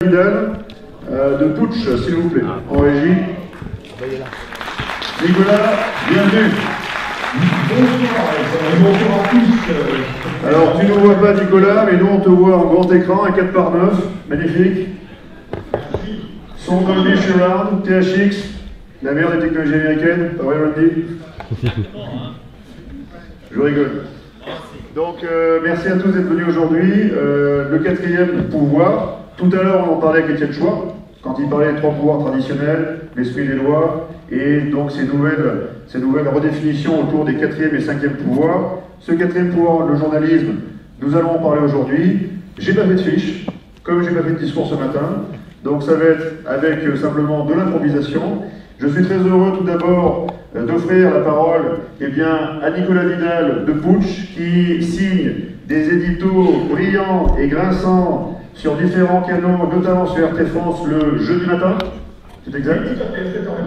Vidal de Putsch, s'il vous plaît, en régie. Nicolas, bienvenue. Bonsoir à tous. Alors, tu ne nous vois pas, Nicolas, mais nous, on te voit en grand écran, un 4x9, magnifique. Son Dolby Surround, THX, la meilleure des technologies américaines, pas vrai, Randy? Je rigole. Donc, merci à tous d'être venus aujourd'hui. Le quatrième pouvoir. Tout à l'heure, on en parlait avec Étienne Chouard, quand il parlait des trois pouvoirs traditionnels, l'esprit des lois, et donc ces nouvelles redéfinitions autour des quatrième et cinquième pouvoirs. Ce quatrième pouvoir, le journalisme, nous allons en parler aujourd'hui. J'ai pas fait de fiche, comme j'ai pas fait de discours ce matin, donc ça va être avec simplement de l'improvisation. Je suis très heureux tout d'abord d'offrir la parole à Nicolas Vidal de Putsch, qui signe des éditos brillants et grinçants sur différents canaux, notamment sur RT France le jeudi matin, c'est exact?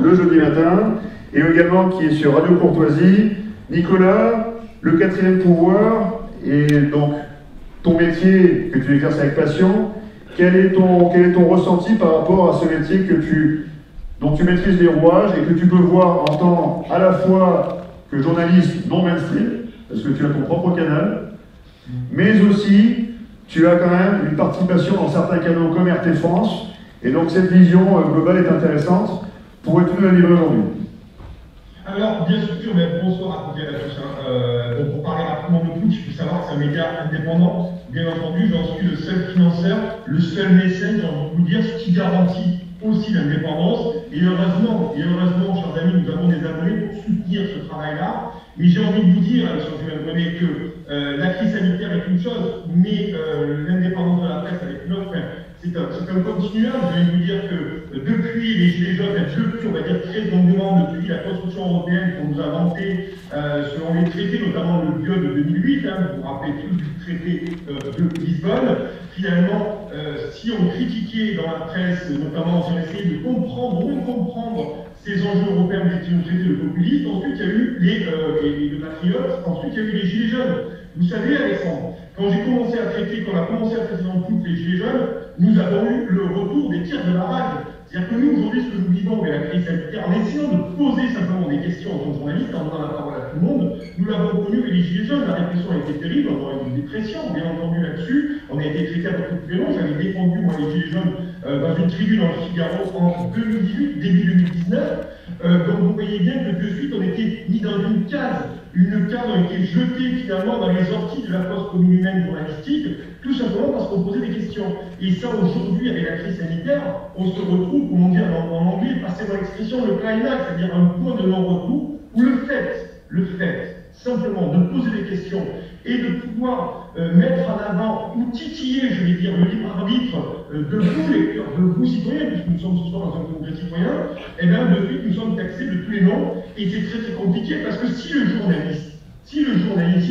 Le jeudi matin, et également qui est sur Radio Courtoisie. Nicolas, le quatrième pouvoir, et donc ton métier que tu exerces avec passion, quel est ton ressenti par rapport à ce métier dont tu maîtrises les rouages et que tu peux voir en tant à la fois que journaliste non mainstream, parce que tu as ton propre canal, mais aussi tu as quand même une participation dans certains canaux comme RT France, et donc cette vision globale est intéressante. Pourrais-tu nous la livrer aujourd'hui? Alors, bien sûr, mais bonsoir à toutes et à tous. Donc, pour parler rapidement de Putsch, il faut savoir que c'est un média indépendant. Bien entendu, j'en suis le seul financeur, le seul mécène, j'ai envie de vous dire, ce qui garantit aussi l'indépendance. Et heureusement, chers amis, nous avons des abonnés pour soutenir ce travail-là. Mais j'ai envie de vous dire, chers abonnés, que la crise sanitaire est une chose, mais l'indépendance de la presse avec une autre, c'est un continuum. Je vais vous dire que depuis les Gilets jaunes, depuis, on va dire, très longuement, depuis la construction européenne qu'on nous a vantée, selon les traités, notamment le vieux de 2008, vous vous rappelez tous du traité de Lisbonne, finalement, si on critiquait dans la presse, notamment si on essayait de comprendre ces enjeux européens qui ont traité le populisme, ensuite il y a eu les patriotes, ensuite il y a eu les Gilets jaunes. Vous savez, Alexandre, quand on a commencé à traiter dans toutes les Gilets jaunes, nous avons eu le retour des tirs de la vague. C'est-à-dire que nous, aujourd'hui, ce que nous vivons avec la crise sanitaire, en essayant de poser simplement des questions en tant que journaliste, en donnant la parole à tout le monde, nous l'avons connu avec les Gilets jaunes. La répression a été terrible, on a eu une dépression, bien entendu, là-dessus. On a été traité à peu près tous les noms. J'avais défendu, moi, les Gilets jaunes dans une tribune dans le Figaro en 2018, début 2019. Donc vous voyez bien que de suite, on était mis dans une case. Une case a été jetée finalement dans les orties de la fosse commune humaine journalistique, tout simplement parce qu'on posait des questions. Et ça, aujourd'hui, avec la crise sanitaire, on se retrouve, comment dire en anglais, passez-moi l'expression, le climax, c'est-à-dire un point de non-retour, où le fait, simplement, de poser des questions et de pouvoir mettre en avant ou titiller, je vais dire, le libre arbitre de vous, lecteurs, de vous, citoyens, puisque nous sommes ce soir dans un congrès citoyen, et bien, depuis, nous sommes taxés de tous les noms, et c'est très très compliqué, parce que si le journaliste, si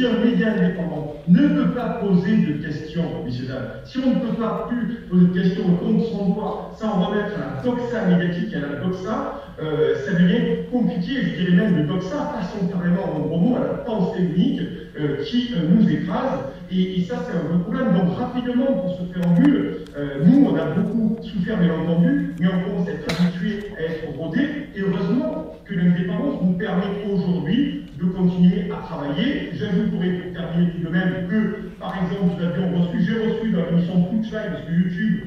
un média indépendant ne peut pas poser de questions, messieurs dames, si on ne peut pas plus poser de questions contre son droit sans remettre à la doxa médiatique, à la doxa, ça devient compliqué, je dirais même le doxa, passons carrément en gros mots à la pensée unique qui nous écrase, et ça c'est un vrai problème. Donc rapidement, pour ce préambule, nous on a beaucoup souffert bien entendu, mais on commence à être habitués à être rodés, et heureusement que l'indépendance nous permet aujourd'hui de continuer à travailler. J'ajoute pour terminer tout de même que, par exemple, j'ai reçu dans l'émission Putsch Live, parce que YouTube,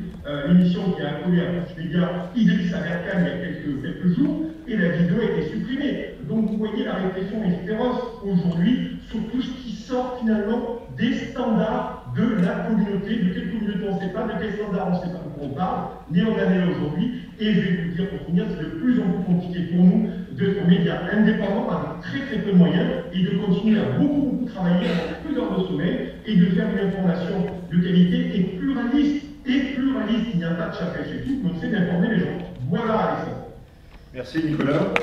l'émission qui a accolé à Putsch Média, Idriss Aberkan il y a quelques jours, et la vidéo a été supprimée. Donc vous voyez, la répression est féroce aujourd'hui sur tout ce qui sort finalement des standards de la communauté. De quelle communauté on ne sait pas, de quel standard on ne sait pas de quoi on parle, mais on en est aujourd'hui. Et je vais vous dire pour finir, c'est de plus en plus compliqué pour nous d'être médias indépendants avec très très peu de moyens et de continuer à beaucoup travailler avec peu d'heures de sommeil et de faire une information de qualité et pluraliste. Il n'y a pas de chapelle chez tout, donc c'est d'informer les gens. Voilà, Alexandre. Merci, Nicolas.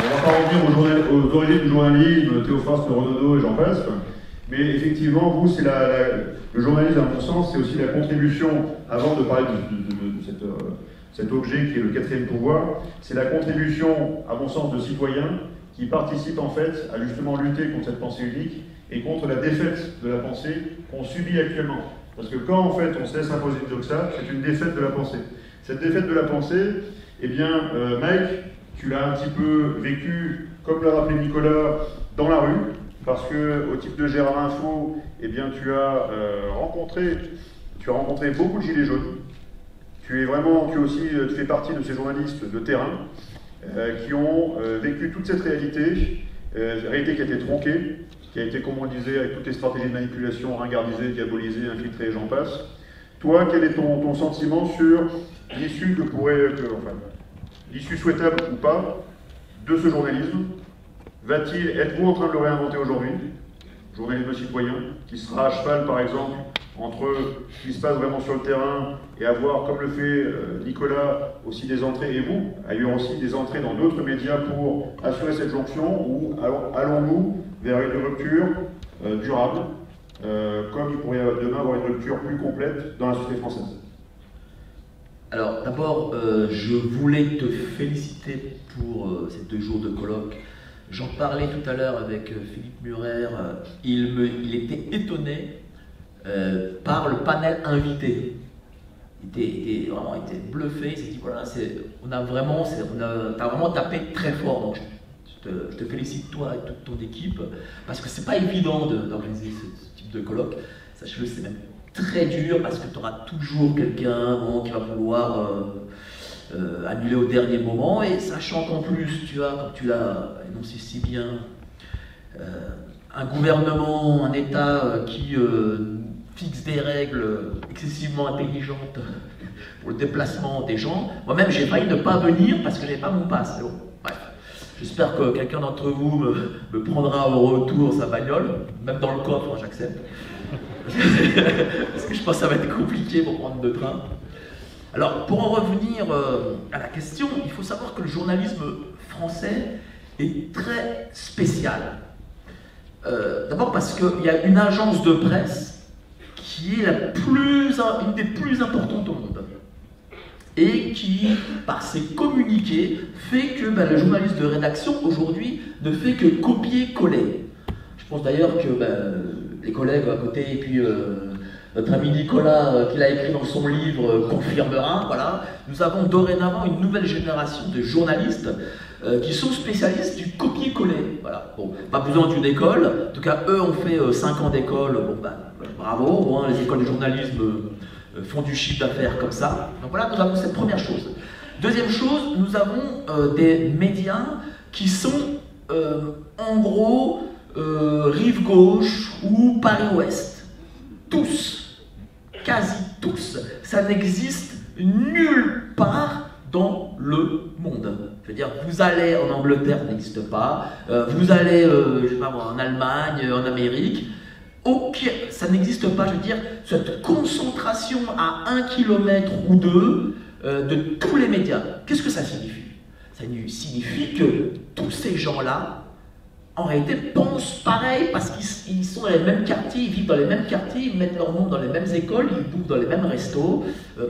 On va pas revenir aux origines du journalisme, Théophraste, Renaudot et j'en passe. Mais effectivement, vous, c'est le journalisme, à mon sens, c'est aussi la contribution, avant de parler de cet objet qui est le quatrième pouvoir, c'est la contribution, à mon sens, de citoyens qui participent en fait à justement lutter contre cette pensée unique et contre la défaite de la pensée qu'on subit actuellement. Parce que quand en fait on se laisse imposer une doxa, c'est une défaite de la pensée. Cette défaite de la pensée, eh bien Mike, tu l'as un petit peu vécu, comme l'a rappelé Nicolas, dans la rue, parce que au type de Gérard Info, eh bien tu as rencontré beaucoup de gilets jaunes. Tu fais partie de ces journalistes de terrain qui ont vécu toute cette réalité qui a été tronquée, qui a été, comme on le disait, avec toutes les stratégies de manipulation, ringardisées, diabolisées, infiltrées, j'en passe. Toi, quel est ton sentiment sur l'issue l'issue souhaitable ou pas de ce journalisme? Êtes-vous en train de le réinventer aujourd'hui? Journalisme citoyen, qui sera à cheval, par exemple, entre ce qui se passe vraiment sur le terrain et avoir, comme le fait Nicolas, aussi des entrées, et vous, ailleurs aussi des entrées dans d'autres médias pour assurer cette jonction, ou allons-nous vers une rupture durable, comme il pourrait demain avoir une rupture plus complète dans la société française? Alors d'abord, je voulais te féliciter pour ces 2 jours de colloque. J'en parlais tout à l'heure avec Philippe Murer, il était étonné par le panel invité. Il était bluffé, il s'est dit voilà, t'as vraiment tapé très fort. Donc je te félicite toi et toute ton équipe, parce que c'est pas évident d'organiser ce type de colloque. Sache-le, c'est même très dur, parce que tu auras toujours quelqu'un qui va vouloir annuler au dernier moment, et sachant qu'en plus tu as, comme tu l'as énoncé si bien, un gouvernement, un État qui fixe des règles excessivement intelligentes pour le déplacement des gens. Moi-même, j'ai failli ne pas venir parce que je n'avais pas mon pass. Bon, bref, j'espère que quelqu'un d'entre vous me prendra au retour sa bagnole, même dans le coffre, j'accepte. Parce que je pense que ça va être compliqué pour prendre de train. Alors, pour en revenir à la question, il faut savoir que le journalisme français est très spécial. D'abord parce qu'il y a une agence de presse qui est une des plus importantes au monde, et qui, par ses communiqués, fait que le journaliste de rédaction aujourd'hui ne fait que copier-coller. Je pense d'ailleurs que les collègues à côté, et puis notre ami Nicolas, qui l'a écrit dans son livre, confirmera. Voilà, nous avons dorénavant une nouvelle génération de journalistes qui sont spécialistes du copier-coller. Voilà. Bon, pas besoin d'une école. En tout cas, eux ont fait 5 ans d'école. Bon, bravo. Bon, les écoles de journalisme font du chiffre d'affaires comme ça. Donc voilà, nous avons cette première chose. Deuxième chose, nous avons des médias qui sont en gros rive gauche ou Paris-Ouest. Tous, quasi tous. Ça n'existe nulle part dans le monde. Je veux dire, vous allez en Angleterre, ça n'existe pas. Vous allez, je sais pas moi, en Allemagne, en Amérique. Ça n'existe pas, je veux dire, cette concentration à 1 kilomètre ou 2 de tous les médias. Qu'est-ce que ça signifie? Ça signifie que tous ces gens-là, en réalité, pensent pareil, parce qu'ils sont dans les mêmes quartiers, ils vivent dans les mêmes quartiers, ils mettent leur nom dans les mêmes écoles, ils bouffent dans les mêmes restos,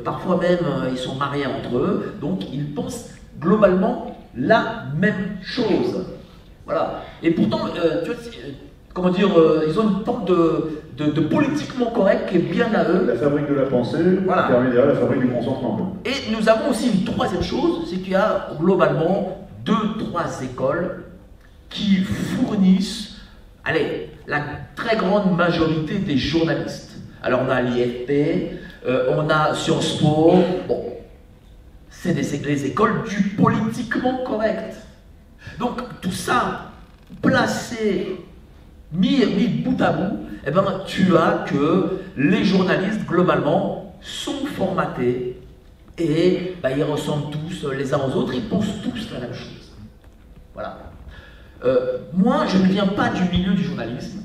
parfois même ils sont mariés entre eux, donc ils pensent globalement la même chose. Voilà. Et pourtant, tu vois, comment dire, ils ont une forme de politiquement correct qui est bien à eux. La fabrique de la pensée, voilà. Intermédiaire, la fabrique du consentement. Et nous avons aussi une troisième chose, c'est qu'il y a globalement 2-3 écoles qui fournissent, allez, la très grande majorité des journalistes. Alors on a l'IFP, on a Sciences Po, bon, c'est les écoles du politiquement correct. Donc tout ça, placé, mis bout à bout, eh ben, tu as que les journalistes, globalement, sont formatés et ils ressemblent tous les uns aux autres, ils pensent tous la même chose. Voilà. Moi, je ne viens pas du milieu du journalisme.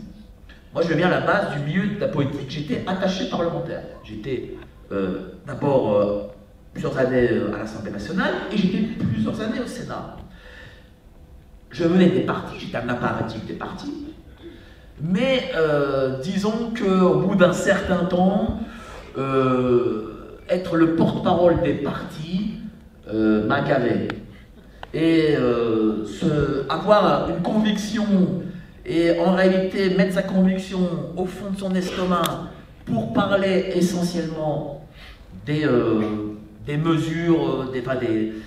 Moi, je viens à la base du milieu de la politique. J'étais attaché parlementaire. J'étais d'abord plusieurs années à l'Assemblée nationale et j'étais plusieurs années au Sénat. Je venais des partis, j'étais un apparatchik des partis. Mais disons qu'au bout d'un certain temps, être le porte-parole des partis m'a gavé. et avoir une conviction et en réalité mettre sa conviction au fond de son estomac pour parler essentiellement des mesures,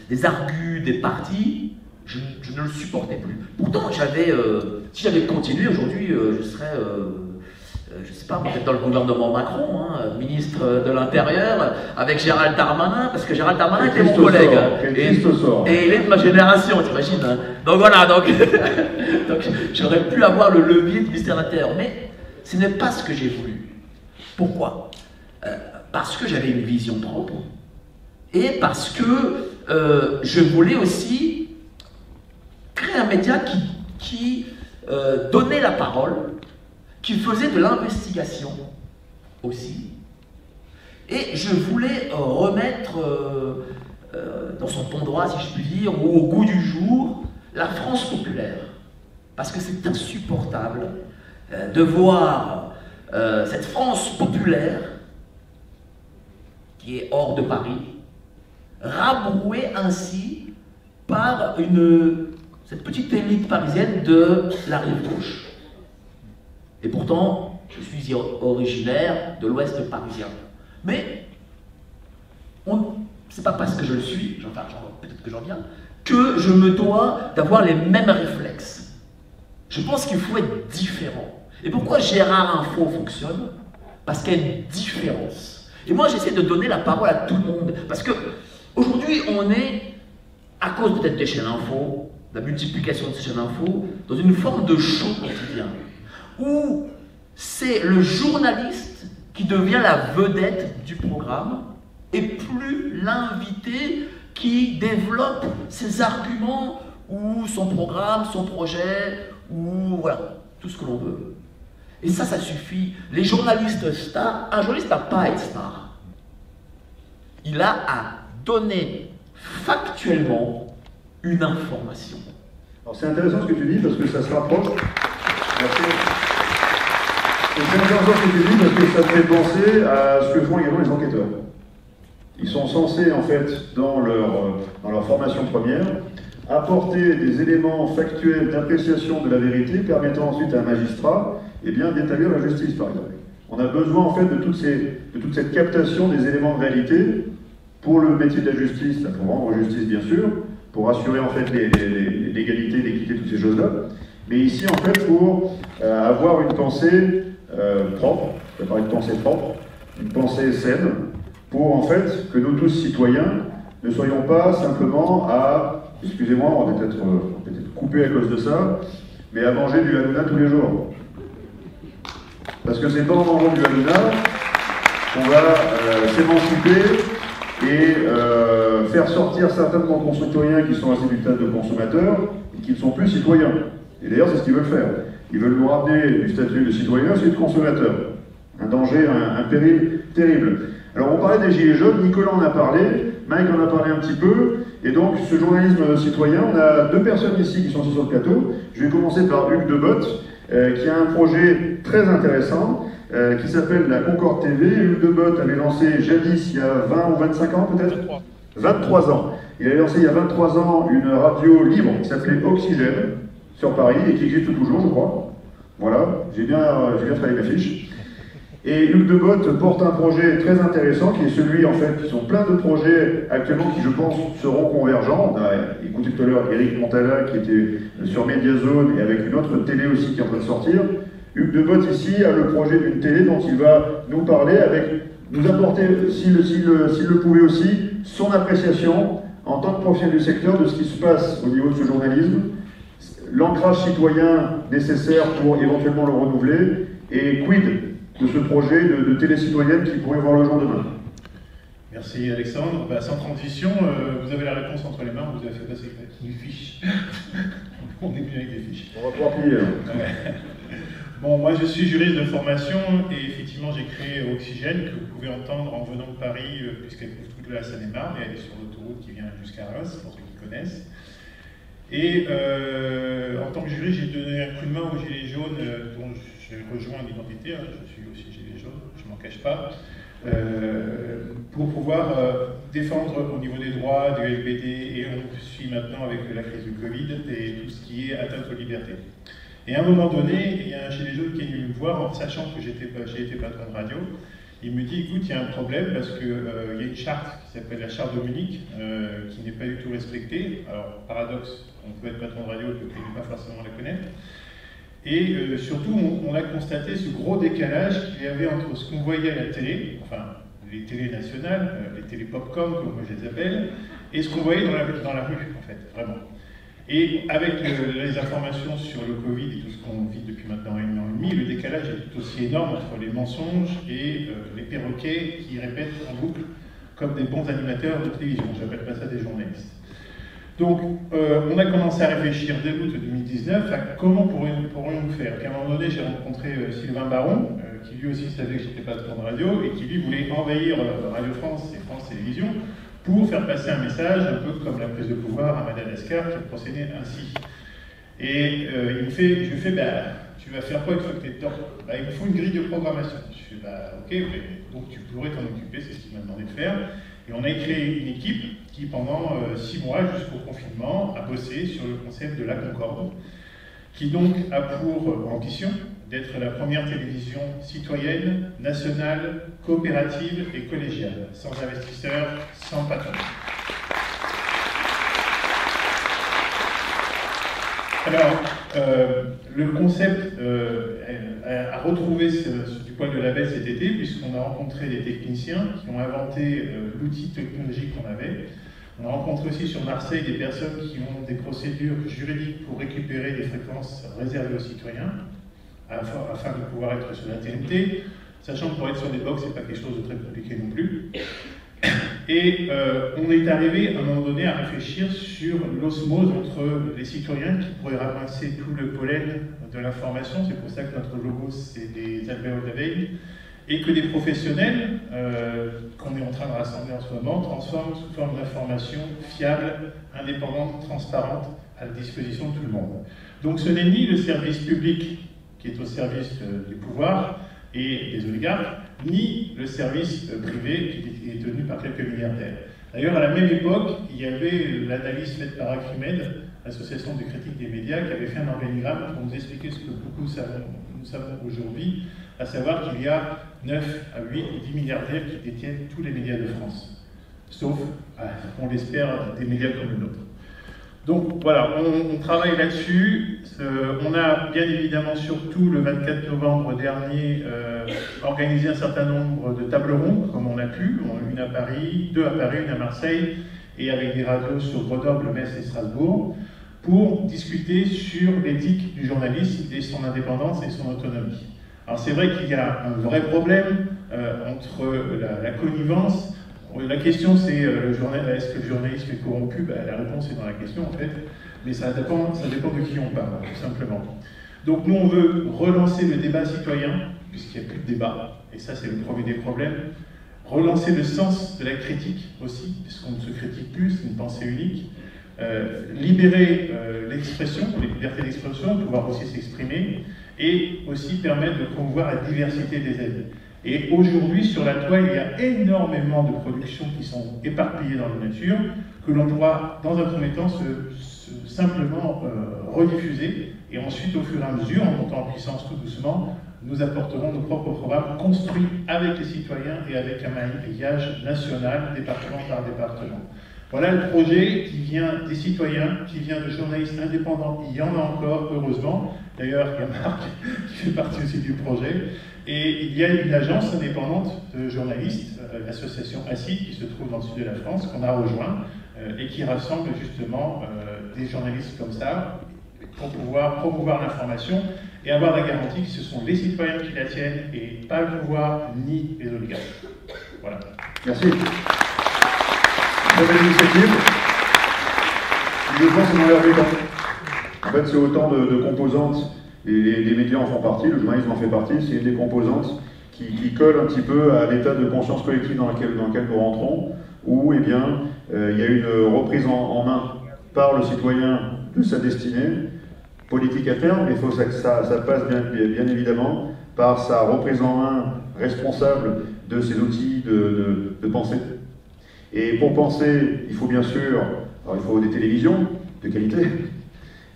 des argus, des partis, je ne le supportais plus. Pourtant, si j'avais continué aujourd'hui, je serais, je ne sais pas, peut-être dans le gouvernement Macron, hein, ministre de l'Intérieur, avec Gérald Darmanin, parce que Gérald Darmanin était mon collègue. Et il est de ma génération, t'imagines, hein. Donc voilà, donc j'aurais pu avoir le levier du ministère de l'Intérieur. Mais ce n'est pas ce que j'ai voulu. Pourquoi? Parce que j'avais une vision propre et parce que je voulais aussi créer un média qui donnait la parole, qui faisait de l'investigation aussi. Et je voulais remettre dans son bon droit, si je puis dire, ou au goût du jour, la France populaire. Parce que c'est insupportable de voir cette France populaire, qui est hors de Paris, rabrouée ainsi par cette petite élite parisienne de la rive gauche. Et pourtant, je suis originaire de l'ouest parisien. Mais, c'est pas parce que je le suis, enfin peut-être que j'en viens, que je me dois d'avoir les mêmes réflexes. Je pense qu'il faut être différent. Et pourquoi Gérard Info fonctionne? Parce qu'il y a une différence. Et moi, j'essaie de donner la parole à tout le monde. Parce que aujourd'hui, on est, à cause peut-être des chaînes info, la multiplication de ces chaînes info, dans une forme de show quotidien, où c'est le journaliste qui devient la vedette du programme, et plus l'invité qui développe ses arguments, ou son programme, son projet, ou voilà, tout ce que l'on veut. Et ça suffit. Les journalistes stars, un journaliste n'a pas à être star. Il a à donner factuellement une information. Alors c'est intéressant ce que tu dis parce que ça se rapproche. Merci. C'est intéressant ce que tu dis parce que ça te fait penser à ce que font également les enquêteurs. Ils sont censés, en fait, dans leur formation première, apporter des éléments factuels d'appréciation de la vérité permettant ensuite à un magistrat d'établir la justice, par exemple. On a besoin, en fait, de toute cette captation des éléments de réalité pour le métier de la justice, pour rendre justice, bien sûr, pour assurer, en fait, l'égalité, l'équité, toutes ces choses-là. Mais ici, en fait, pour avoir une pensée propre, je vais parler de pensée propre, une pensée saine, pour, en fait, que nous tous, citoyens, ne soyons pas simplement à, excusez-moi, on va peut-être couper à cause de ça, mais à manger du hanouna tous les jours. Parce que c'est pas en mangeant du hanouna qu'on va s'émanciper et faire sortir certains de nos concitoyens qui sont restés du stade de consommateurs et qui ne sont plus citoyens. Et d'ailleurs, c'est ce qu'ils veulent faire. Ils veulent nous ramener du statut de citoyen à celui de consommateur. Un danger, un péril terrible. Alors, on parlait des Gilets jaunes, Nicolas en a parlé, Mike en a parlé un petit peu, et donc ce journalisme citoyen, on a deux personnes ici qui sont sur le plateau. Je vais commencer par Hugues Debotte, qui a un projet très intéressant, qui s'appelle la Concorde TV. Hugues Debotte avait lancé jadis, il y a 20 ou 25 ans peut-être 23 ans. Il avait lancé il y a 23 ans une radio libre qui s'appelait Oxygène, sur Paris, et qui existe toujours, je crois. Voilà, j'ai bien travaillé ma fiche. Et Hugues Debotte porte un projet très intéressant qui est celui, en fait, qui sont plein de projets actuellement qui, je pense, seront convergents. On a écouté tout à l'heure Eric Montala qui était sur Mediazone et avec une autre télé aussi qui est en train de sortir. Hugues Debotte ici a le projet d'une télé dont il va nous parler, nous apporter, s'il le pouvait aussi, son appréciation en tant que professionnel du secteur de ce qui se passe au niveau de ce journalisme, l'ancrage citoyen nécessaire pour éventuellement le renouveler, et quid de ce projet de télé citoyenne qui pourrait voir le jour demain. Merci Alexandre. Sans transition, vous avez la réponse entre les mains, vous avez fait passer une fiche. On est bien avec des fiches. On va pouvoir plier. Bon, moi je suis juriste de formation et effectivement j'ai créé Oxygène, que vous pouvez entendre en venant de Paris, puisqu'elle couvre toute la Seine-et-Marne, et elle est sur l'autoroute qui vient jusqu'à Reims, pour ceux qui connaissent. Et en tant que juriste, j'ai donné un coup de main aux Gilets jaunes, dont j'ai rejoint l'identité, je suis aussi Gilet jaune, je m'en cache pas, pour pouvoir défendre au niveau des droits, du LBD, et on suit maintenant avec la crise du Covid et tout ce qui est atteinte aux libertés. Et à un moment donné, il y a un gilet jaune qui est venu me voir en sachant que j'ai été patron de radio. Il me dit, écoute, il y a un problème parce qu'il y a une charte qui s'appelle la charte de Munich qui n'est pas du tout respectée. Alors, paradoxe, on peut être patron de radio et ne pas forcément la connaître. Et surtout, on a constaté ce gros décalage qu'il y avait entre ce qu'on voyait à la télé, enfin, les télés nationales, les télés Popcom, comme moi je les appelle, et ce qu'on voyait dans la rue, en fait, vraiment. Et avec les informations sur le Covid et tout ce qu'on vit depuis maintenant 1 an et demi, le décalage est tout aussi énorme entre les mensonges et les perroquets qui répètent en boucle comme des bons animateurs de télévision. Je n'appelle pas ça des journalistes. Donc, on a commencé à réfléchir dès août 2019 à comment pourrions-nous faire. Et à un moment donné, j'ai rencontré Sylvain Baron, qui lui aussi savait que j'étais patron de radio et qui lui voulait envahir Radio France et France Télévisions pour faire passer un message, un peu comme la prise de pouvoir à Madagascar, qui procédait ainsi. Et je lui fais, tu vas faire quoi une fois que tu es dedans? Il me faut une grille de programmation. Je fais, ok, donc tu pourrais t'en occuper, c'est ce qu'il m'a demandé de faire. Et on a créé une équipe qui, pendant 6 mois, jusqu'au confinement, a bossé sur le concept de la Concorde, qui donc a pour ambition d'être la première télévision citoyenne, nationale, coopérative et collégiale, sans investisseurs, sans patron. Alors, le concept a retrouvé du poil de la bête cet été, puisqu'on a rencontré des techniciens qui ont inventé l'outil technologique qu'on avait. On a rencontré aussi sur Marseille des personnes qui ont des procédures juridiques pour récupérer des fréquences réservées aux citoyens, afin de pouvoir être sur la TNT, sachant que pour être sur des box, c'est pas quelque chose de très compliqué non plus. Et on est arrivé à un moment donné à réfléchir sur l'osmose entre les citoyens qui pourraient ramasser tout le pollen de l'information, c'est pour ça que notre logo c'est des alvéoles d'abeilles, et que des professionnels qu'on est en train de rassembler en ce moment transforment sous forme d'information fiable, indépendante, transparente, à la disposition de tout le monde. Donc ce n'est ni le service public qui est au service du pouvoir et des oligarques, ni le service privé qui est tenu par quelques milliardaires. D'ailleurs, à la même époque, il y avait l'analyse faite par Acrimed, l'association de critique des médias, qui avait fait un organigramme pour nous expliquer ce que beaucoup nous savons aujourd'hui, à savoir qu'il y a 9 à 8 ou 10 milliardaires qui détiennent tous les médias de France, sauf, on l'espère, des médias comme le nôtre. Donc voilà, on travaille là-dessus. On a bien évidemment, surtout le 24 novembre dernier, organisé un certain nombre de tables rondes, comme on a pu, une à Paris, 2 à Paris, une à Marseille, et avec des radios sur Grenoble, Metz et Strasbourg, pour discuter sur l'éthique du journalisme et son indépendance et son autonomie. Alors c'est vrai qu'il y a un vrai problème entre la connivence. La question c'est, est-ce que le journalisme est corrompu? La réponse est dans la question en fait, mais ça dépend de qui on parle, tout simplement. Donc nous on veut relancer le débat citoyen, puisqu'il n'y a plus de débat, et ça c'est le premier des problèmes. Relancer le sens de la critique aussi, puisqu'on ne se critique plus, c'est une pensée unique. Libérer l'expression, les libertés d'expression, pouvoir aussi s'exprimer, et aussi permettre de promouvoir la diversité des avis. Et aujourd'hui, sur la toile, il y a énormément de productions qui sont éparpillées dans la nature, que l'on pourra, dans un premier temps, simplement rediffuser, et ensuite, au fur et à mesure, en montant en puissance tout doucement, nous apporterons nos propres programmes construits avec les citoyens et avec un maillage national, département par département. Voilà le projet qui vient des citoyens, qui vient de journalistes indépendants. Il y en a encore, heureusement. D'ailleurs, il y a Marc qui fait partie aussi du projet. Et il y a une agence indépendante de journalistes, l'association ACID, qui se trouve dans le sud de la France, qu'on a rejoint, et qui rassemble justement des journalistes comme ça, pour pouvoir promouvoir l'information et avoir la garantie que ce sont les citoyens qui la tiennent, et pas le pouvoir, ni les oligarques. Voilà. Merci. Très belle initiative. Je pense qu'on a l'air en fait, c'est autant de composantes, et les médias en font partie, le journalisme en fait partie, c'est une des composantes qui colle un petit peu à l'état de conscience collective dans lequel nous rentrons, où eh bien, il y a une reprise en main par le citoyen de sa destinée, politique à terme, mais il faut que ça passe bien évidemment par sa reprise en main responsable de ces outils de pensée. Et pour penser, il faut bien sûr, alors il faut des télévisions de qualité,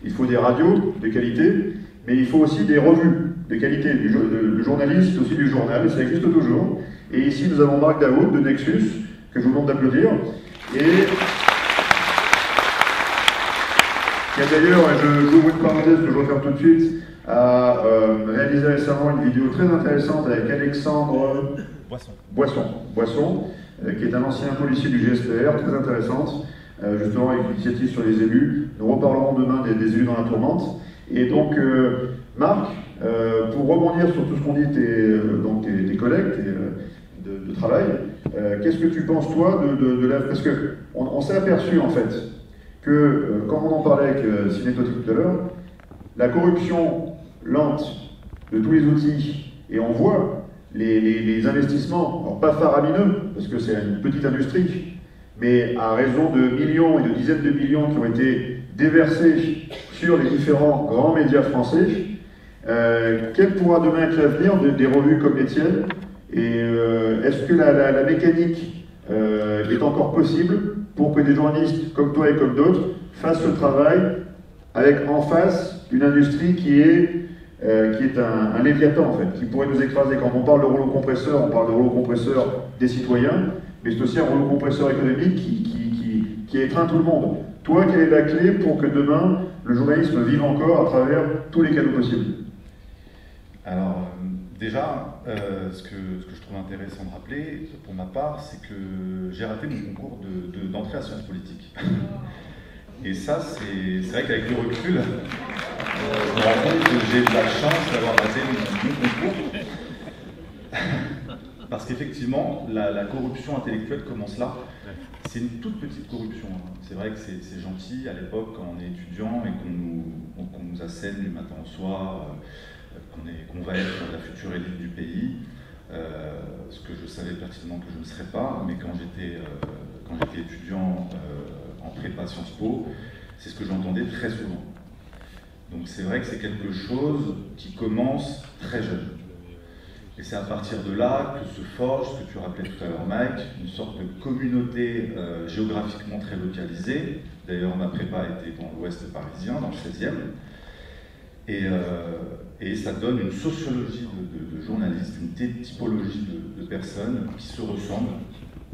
il faut des radios de qualité, mais il faut aussi des revues de qualité. Le journaliste, c'est aussi du journal, et ça existe toujours. Et ici, nous avons Marc Daoud de Nexus, que je vous demande d'applaudir. Et qui a d'ailleurs, j'ouvre une parenthèse que je referme tout de suite, a réalisé récemment une vidéo très intéressante avec Alexandre Boisson, qui est un ancien policier du GSPR, très intéressante, justement avec l'initiative sur les élus. Nous reparlerons demain des élus dans la tourmente. Et donc, Marc, pour rebondir sur tout ce qu'ont dit tes collègues de travail, qu'est-ce que tu penses, toi, de la... Parce qu'on s'est aperçu, en fait, que, comme on en parlait avec Cinétotique tout à l'heure, la corruption lente de tous les outils, et on voit les investissements, alors pas faramineux, parce que c'est une petite industrie, mais à raison de millions et de dizaines de millions qui ont été déversés sur les différents grands médias français, quel pourra demain être l'avenir des revues comme les tiennes? Et est-ce que la mécanique est encore possible pour que des journalistes comme toi et comme d'autres fassent ce travail avec en face une industrie qui est un léviathan en fait, qui pourrait nous écraser? Quand on parle de rouleau compresseur, on parle de rouleau compresseur des citoyens, mais c'est aussi un rouleau compresseur économique qui étreint tout le monde. Toi, quelle est la clé pour que demain, le journalisme vive encore à travers tous les canaux possibles? Alors, déjà, ce que je trouve intéressant de rappeler, pour ma part, c'est que j'ai raté mon concours d'entrée à Sciences Politiques. Et ça, c'est vrai qu'avec le recul, je me rends compte que j'ai de la chance d'avoir raté mon concours. Parce qu'effectivement, la corruption intellectuelle commence là. C'est une toute petite corruption. C'est vrai que c'est gentil à l'époque quand on est étudiant et qu'on nous assène du matin au soir, qu'on va être la future élite du pays, ce que je savais pertinemment que je ne serais pas, mais quand j'étais étudiant en prépa Sciences Po, c'est ce que j'entendais très souvent. Donc c'est vrai que c'est quelque chose qui commence très jeune. Et c'est à partir de là que se forge, ce que tu rappelais tout à l'heure Mike, une sorte de communauté géographiquement très localisée. D'ailleurs ma prépa était dans l'ouest parisien, dans le 16e. Et ça donne une sociologie de journalistes, une typologie de personnes qui se ressemblent,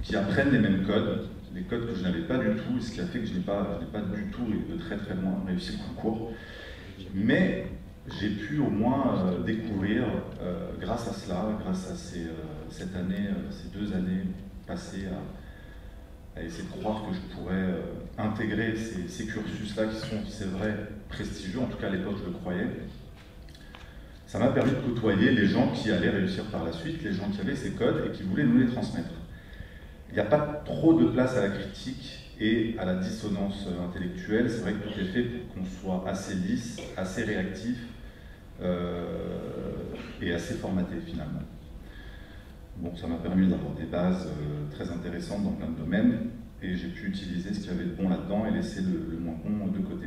qui apprennent les mêmes codes, les codes que je n'avais pas du tout, et ce qui a fait que je n'ai pas du tout et de très très loin réussi le concours. Mais j'ai pu au moins découvrir, grâce à cela, grâce à ces 2 années passées à essayer de croire que je pourrais intégrer ces cursus-là qui sont, c'est vrai, prestigieux, en tout cas à l'époque je le croyais. Ça m'a permis de côtoyer les gens qui allaient réussir par la suite, les gens qui avaient ces codes et qui voulaient nous les transmettre. Il n'y a pas trop de place à la critique et à la dissonance intellectuelle. C'est vrai que tout est fait pour qu'on soit assez lisse, assez réactif et assez formaté finalement. Bon, ça m'a permis d'avoir des bases très intéressantes dans plein de domaines et j'ai pu utiliser ce qu'il y avait de bon là-dedans et laisser le moins bon de côté.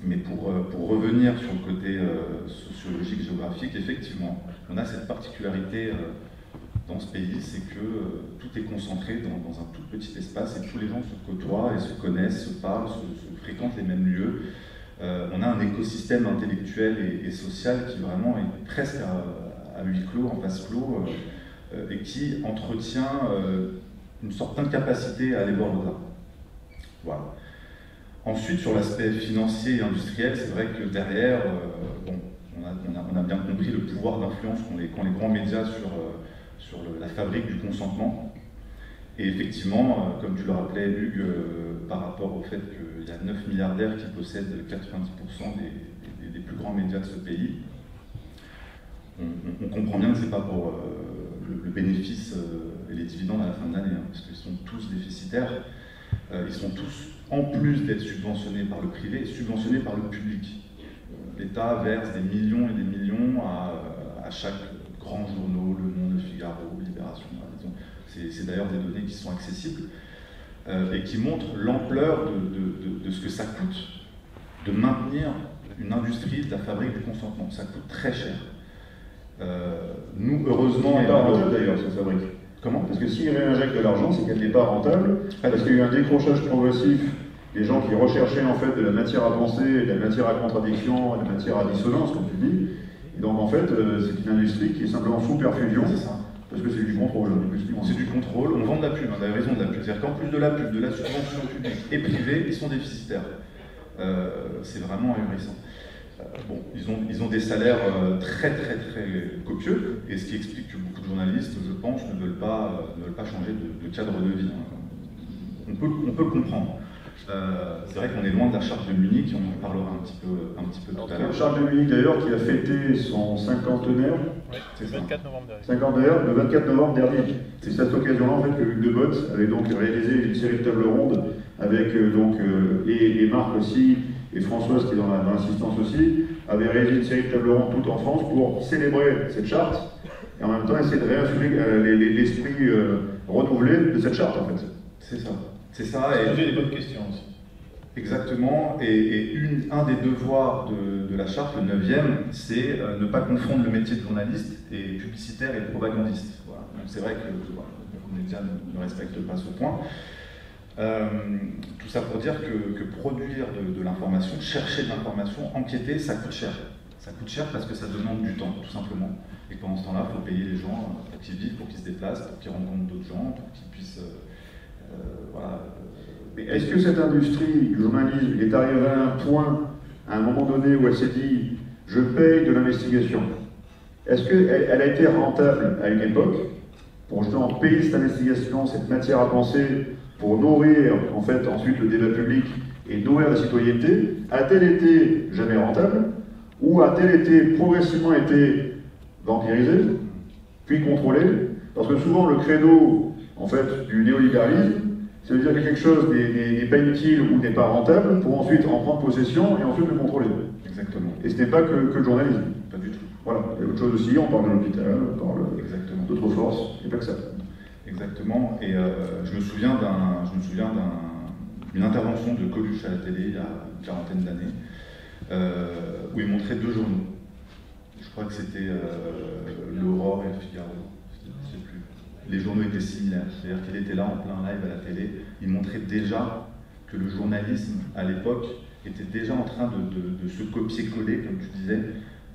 Mais pour revenir sur le côté sociologique, géographique, effectivement, on a cette particularité dans ce pays, c'est que tout est concentré dans un tout petit espace et tous les gens se côtoient et se connaissent, se parlent, se fréquentent les mêmes lieux. On a un écosystème intellectuel et social qui vraiment est presque à huis clos, en vase clos, et qui entretient une sorte d'incapacité à aller voir au-delà. Voilà. Ensuite, sur l'aspect financier et industriel, c'est vrai que derrière, on a bien compris le pouvoir d'influence qu'ont les grands médias sur la fabrique du consentement. Et effectivement, comme tu le rappelais, Hugues, par rapport au fait qu'il y a 9 milliardaires qui possèdent 90% des plus grands médias de ce pays, on comprend bien que ce n'est pas pour le bénéfice et les dividendes à la fin de l'année, parce qu'ils sont tous déficitaires. Ils sont tous, en plus d'être subventionnés par le privé, subventionnés par le public. L'État verse des millions et des millions à chaque grand journal, Le Monde, Le Figaro, Libération. C'est d'ailleurs des données qui sont accessibles et qui montrent l'ampleur de ce que ça coûte de maintenir une industrie de la fabrique du consentement. Ça coûte très cher. Nous, heureusement... C'est pas rentable d'ailleurs, cette fabrique. Comment? Parce que s'ils réinjectent de l'argent, c'est qu'elle n'est pas rentable, parce qu'il y a eu un décrochage progressif des gens qui recherchaient en fait de la matière à penser, de la matière à contradiction, de la matière à dissonance, comme tu dis. Et donc en fait, c'est une industrie qui est simplement sous perfusion, C'est ça. parce que c'est du contrôle. C'est du contrôle, on vend de la pub, hein, d'ailleurs ils ont de la pub. C'est-à-dire qu'en plus de la pub, de la subvention publique et privée, ils sont déficitaires. C'est vraiment ahurissant. Bon, ils ont des salaires très copieux, et ce qui explique que beaucoup de journalistes, je pense, ne veulent pas changer de cadre de vie. On peut le comprendre. C'est vrai qu'on est loin de la charte de Munich, on en parlera un petit peu tout à l'heure. La charte de Munich d'ailleurs qui a fêté son cinquantenaire. Ouais, c'est le 24 novembre dernier. 50 le 24 novembre dernier. C'est cette occasion-là en fait que Hugues de Botz avait donc réalisé une série de tables rondes avec et Marc aussi, et Françoise qui est dans l'assistance aussi, avait réalisé une série de tables rondes tout en France pour célébrer cette charte et en même temps essayer de réinsuffler l'esprit renouvelé de cette charte en fait. C'est ça. Et poser des bonnes questions aussi. Exactement, et un des devoirs de la charte, le 9e, c'est ne pas confondre le métier de journaliste et publicitaire et propagandiste. Voilà. C'est vrai que les médias ne respectent pas ce point. Tout ça pour dire que produire de l'information, chercher de l'information, enquêter, ça coûte cher. Ça coûte cher parce que ça demande du temps, tout simplement. Et pendant ce temps-là, il faut payer les gens pour qu'ils vivent, pour qu'ils se déplacent, pour qu'ils rencontrent d'autres gens, pour qu'ils puissent... voilà. Est-ce que cette industrie du journalisme est arrivée à un point, à un moment donné, où elle s'est dit « je paye de l'investigation » Est-ce qu'elle a été rentable à une époque pour justement payer cette investigation, cette matière à penser, pour nourrir en fait ensuite le débat public et nourrir la citoyenneté? A-t-elle été jamais rentable? Ou a-t-elle été progressivement été vampirisée, puis contrôlée? Parce que souvent le credo en fait du néolibéralisme, ça veut dire que quelque chose n'est pas utile ou n'est pas rentable pour ensuite en prendre possession et ensuite le contrôler. Exactement. Et ce n'est pas que le journalisme. Pas du tout. Voilà, il y a autre chose aussi, on parle de l'hôpital, on parle d'autres forces, et pas que ça. Exactement, et je me souviens d'une intervention de Coluche à la télé il y a une quarantaine d'années, où il montrait deux journaux. Je crois que c'était l'Aurore et le Figaro, je ne sais plus. Les journaux étaient similaires, c'est-à-dire qu'il était là en plein live à la télé, il montrait déjà que le journalisme à l'époque était déjà en train de se copier-coller, comme tu disais,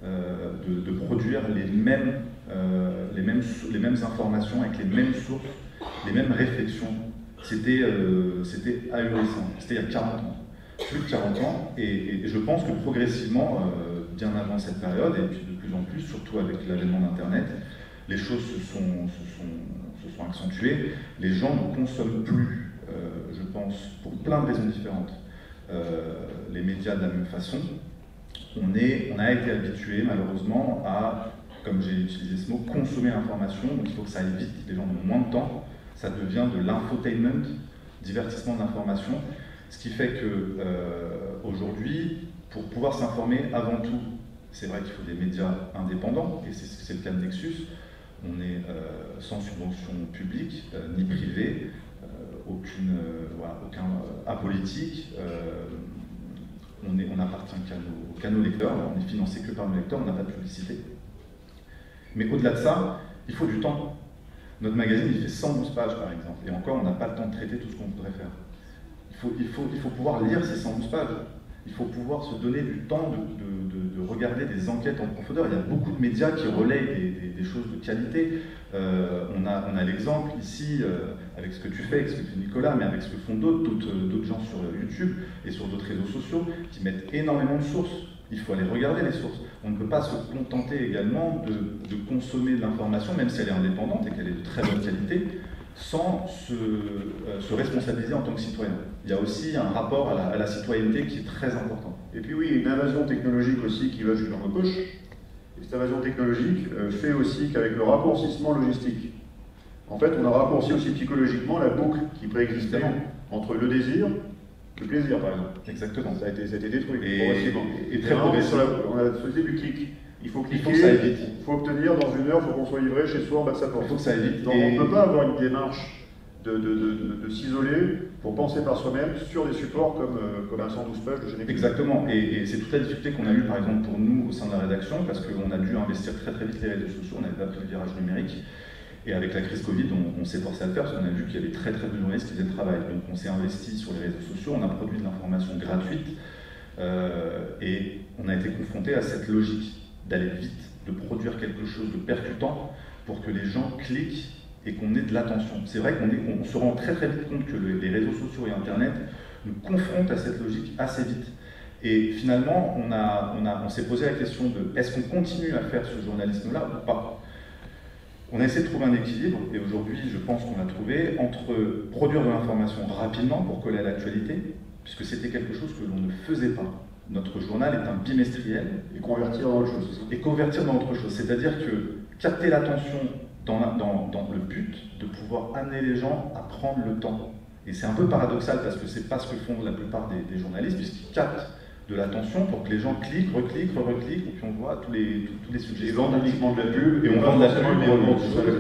de produire les mêmes informations avec les mêmes sources, les mêmes réflexions. C'était ahurissant, c'était il y a 40 ans, plus de 40 ans, et je pense que progressivement, bien avant cette période, et puis de plus en plus, surtout avec l'avènement d'Internet, les choses se sont accentuées, les gens ne consomment plus, je pense, pour plein de raisons différentes, les médias de la même façon. On a été habitué malheureusement à, comme j'ai utilisé ce mot, consommer l'information, donc il faut que ça aille vite, les gens ont moins de temps, ça devient de l'infotainment, divertissement de l'information, ce qui fait que aujourd'hui, pour pouvoir s'informer, avant tout, c'est vrai qu'il faut des médias indépendants, et c'est le cas de Nexus. On est sans subvention publique, ni privée, aucun apolitique. On n'appartient qu'à nos lecteurs, on est financé que par nos lecteurs, on n'a pas de publicité. Mais au-delà de ça, il faut du temps. Notre magazine, il fait 112 pages par exemple, et encore, on n'a pas le temps de traiter tout ce qu'on voudrait faire. Il faut pouvoir lire ces 112 pages. Il faut pouvoir se donner du temps de regarder des enquêtes en profondeur. Il y a beaucoup de médias qui relayent des choses de qualité. On a l'exemple ici, avec ce que tu fais, avec ce que fait Nicolas, mais avec ce que font d'autres gens sur YouTube et sur d'autres réseaux sociaux, qui mettent énormément de sources. Il faut aller regarder les sources. On ne peut pas se contenter également de consommer de l'information, même si elle est indépendante et qu'elle est de très bonne qualité, sans se responsabiliser en tant que citoyen. Il y a aussi un rapport à la citoyenneté qui est très important. Et puis oui, une invasion technologique aussi qui va jusqu'à nos poches. Et cette invasion technologique fait aussi qu'avec le raccourcissement logistique, en fait, on a raccourci aussi psychologiquement la boucle qui préexistait entre le désir, le plaisir par exemple. Exactement. Ça a été détruit progressivement. Et très progressivement. On a fait du clic. Il faut cliquer, il faut que ça aille vite. Il faut obtenir dans une heure, il faut qu'on soit livré chez soi en bas de sa porte. Il faut que ça aille vite. Donc on ne peut pas avoir une démarche de s'isoler pour penser par soi-même sur des supports comme un 112 pages de génétique. Exactement, et c'est toute la difficulté qu'on a eue par exemple pour nous au sein de la rédaction, parce qu'on a dû investir très très vite les réseaux sociaux, on n'avait pas pris le virage numérique, et avec la crise Covid, on s'est forcé à le faire parce qu'on a vu qu'il y avait très très peu de journalistes qui faisaient le travail. Donc on s'est investi sur les réseaux sociaux, on a produit de l'information gratuite, et on a été confronté à cette logique d'aller vite, de produire quelque chose de percutant pour que les gens cliquent et qu'on ait de l'attention. C'est vrai qu'on se rend très très vite compte que les réseaux sociaux et Internet nous confrontent à cette logique assez vite. Et finalement, on s'est posé la question de est-ce qu'on continue à faire ce journalisme-là ou pas? On a essayé de trouver un équilibre, et aujourd'hui, je pense qu'on l'a trouvé, entre produire de l'information rapidement pour coller à l'actualité, puisque c'était quelque chose que l'on ne faisait pas. Notre journal est un bimestriel. Et convertir dans autre chose, c'est ça? Et convertir dans autre chose. C'est-à-dire que capter l'attention dans le but de pouvoir amener les gens à prendre le temps. Et c'est un peu paradoxal parce que c'est pas ce que font la plupart des journalistes, puisqu'ils captent de l'attention pour que les gens cliquent, recliquent, et puis on voit tous les sujets. Ils vendent uniquement de la pub, et on vend de la pub,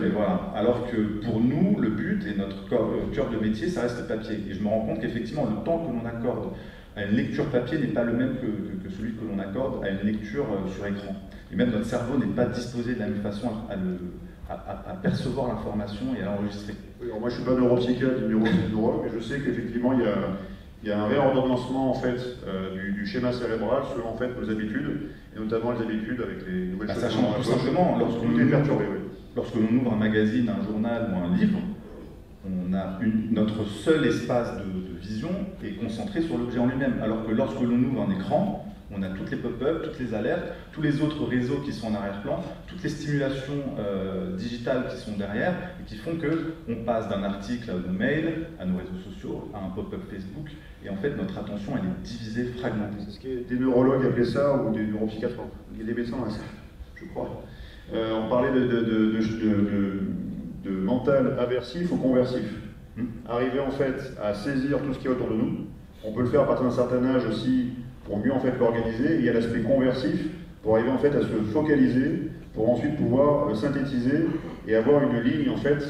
et voilà. Alors que pour nous, le but et notre cœur de métier, ça reste le papier. Et je me rends compte qu'effectivement, le temps que l'on accorde à une lecture papier n'est pas le même que celui que l'on accorde à une lecture sur écran. Et même notre cerveau n'est pas disposé de la même façon à percevoir l'information et à l'enregistrer. Oui, alors moi je ne suis pas neuropsychiatre ni neurologue, mais je sais qu'effectivement il y a un réordonnancement en fait, du schéma cérébral selon en fait, nos habitudes, et notamment les habitudes avec les nouvelles choses. Sachant tout simplement, lorsque l'on ouvre un magazine, un journal ou un livre, on a notre seul espace de vision est concentré sur l'objet en lui-même, alors que lorsque l'on ouvre un écran, on a toutes les pop-up, toutes les alertes, tous les autres réseaux qui sont en arrière-plan, toutes les stimulations digitales qui sont derrière et qui font qu'on passe d'un article à nos mails, à nos réseaux sociaux, à un pop-up Facebook, et en fait notre attention elle est divisée, fragmentée. C'est ce que des neurologues appelaient ça, ou des neuropsychiatres, il y a des médecins dans ça, je crois. On parlait de mental aversif ou conversif. Arriver en fait à saisir tout ce qui est autour de nous. On peut le faire à partir d'un certain âge aussi pour mieux en fait l'organiser. Il y a l'aspect conversif pour arriver en fait à se focaliser, pour ensuite pouvoir synthétiser et avoir une ligne en fait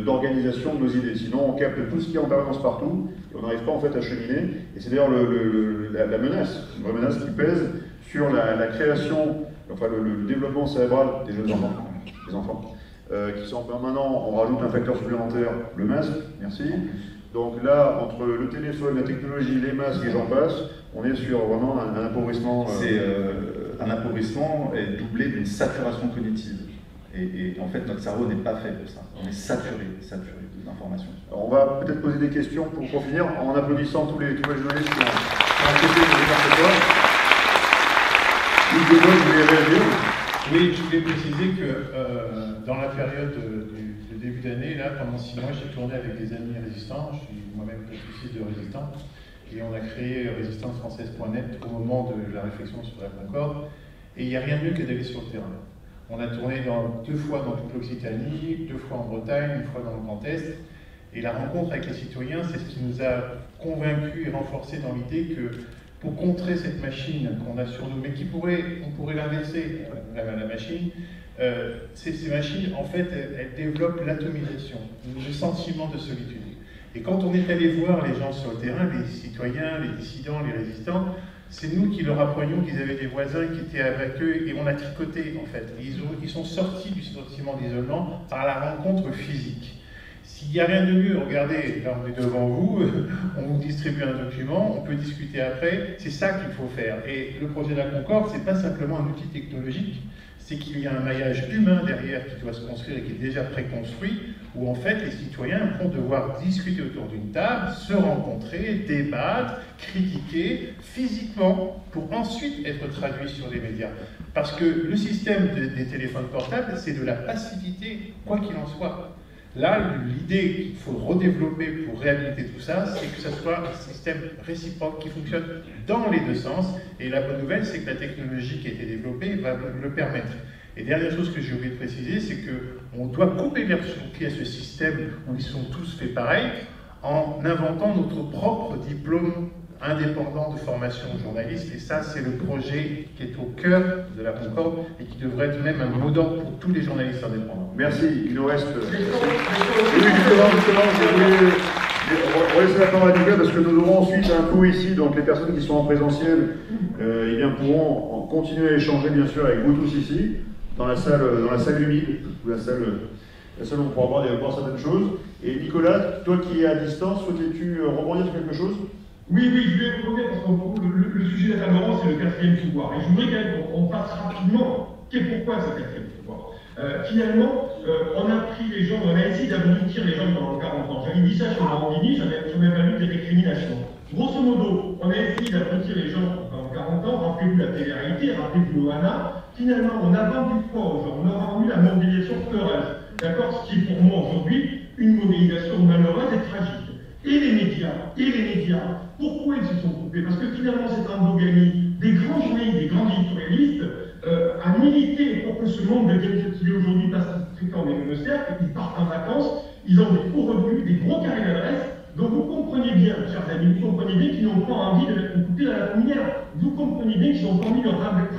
d'organisation de nos idées. Sinon on capte tout ce qui est en permanence partout et on n'arrive pas en fait à cheminer. Et c'est d'ailleurs la menace, une vraie menace qui pèse sur la création, enfin le développement cérébral des jeunes enfants, des enfants. Qui sont permanents, on rajoute un facteur supplémentaire, le masque, merci. Donc là, entre le téléphone, la technologie, les masques et j'en passe, on est sur vraiment un appauvrissement. C'est un appauvrissement doublé d'une saturation cognitive. Et en fait, notre cerveau n'est pas fait pour ça. On est saturé d'informations. On va peut-être poser des questions pour finir, en applaudissant tous les journalistes qui ont accepté de faire ce soir. Yves Degolle, vous voulez réagir? Oui, je voulais préciser que dans la période de début d'année, là, pendant 6 mois, j'ai tourné avec des amis résistants. Je suis moi-même fils de résistant. Et on a créé résistancefrançaise.net au moment de la réflexion sur la Concorde. Et il n'y a rien de mieux que d'aller sur le terrain. On a tourné 2 fois dans toute l'Occitanie, 2 fois en Bretagne, 1 fois dans le Grand Est. Et la rencontre avec les citoyens, c'est ce qui nous a convaincus et renforcés dans l'idée que pour contrer cette machine qu'on a sur nous, mais on pourrait l'inverser, la machine, ces machines, en fait, elles développent l'atomisation, le sentiment de solitude. Et quand on est allé voir les gens sur le terrain, les citoyens, les dissidents, les résistants, c'est nous qui leur apprenions qu'ils avaient des voisins qui étaient avec eux, et on a tricoté, en fait. Ils sont sortis du sentiment d'isolement par la rencontre physique. S'il n'y a rien de mieux, regardez, là on est devant vous, on vous distribue un document, on peut discuter après, c'est ça qu'il faut faire. Et le projet de la Concorde, c'est pas simplement un outil technologique, c'est qu'il y a un maillage humain derrière qui doit se construire et qui est déjà préconstruit, où en fait les citoyens vont devoir discuter autour d'une table, se rencontrer, débattre, critiquer physiquement, pour ensuite être traduits sur les médias. Parce que le système des téléphones portables, c'est de la passivité, quoi qu'il en soit. Là, l'idée qu'il faut redévelopper pour réhabiliter tout ça, c'est que ce soit un système réciproque qui fonctionne dans les 2 sens. Et la bonne nouvelle, c'est que la technologie qui a été développée va le permettre. Et dernière chose que j'ai oublié de préciser, c'est qu'on doit couper l'herbe sous le pied à ce système où ils sont tous faits pareil, en inventant notre propre diplôme indépendant de formation aux journalistes. Et ça, c'est le projet qui est au cœur de la Concorde et qui devrait être même un mot d'ordre pour tous les journalistes indépendants. Merci. Il nous reste... Oui, justement, on laisse la parole à Nicolas parce que nous aurons ensuite un coup ici, donc les personnes qui sont en présentiel eh bien, pourront continuer à échanger bien sûr avec vous tous ici, dans la salle humide, ou la salle où on pourra voir certaines choses. Et Nicolas, toi qui es à distance, souhaitais-tu rebondir sur quelque chose? Oui, je voulais rebondir parce que le sujet de la table ronde, c'est le quatrième pouvoir. Et je voudrais quand même qu'on passe rapidement pourquoi ce quatrième pouvoir. Finalement, on a pris les gens, on a essayé d'abrutir les gens pendant 40 ans. J'avais dit ça sur Morandini, j'avais pas lu des récriminations. Grosso modo, on a essayé d'abrutir les gens pendant 40 ans, rappelez-vous la télé-réalité, rappelez-vous Loana. Finalement, on a vendu quoi aux gens? On a rendu la mondialisation peureuse. D'accord? Ce qui est pour moi aujourd'hui une mondialisation malheureuse et tragique. Et les médias, pourquoi ils se sont coupés? Parce que finalement, cette endogamie des grands journalistes, des grands éditorialistes, a milité pour que ce monde devienne ce qu'il est aujourd'hui parce qu'ils fréquentent des monastères, ils partent en vacances, ils ont des gros revenus, des gros carrés d'adresse. Donc vous comprenez bien, chers amis, vous comprenez bien qu'ils n'ont pas envie de mettre une coupée dans la lumière. Vous comprenez bien qu'ils n'ont pas envie de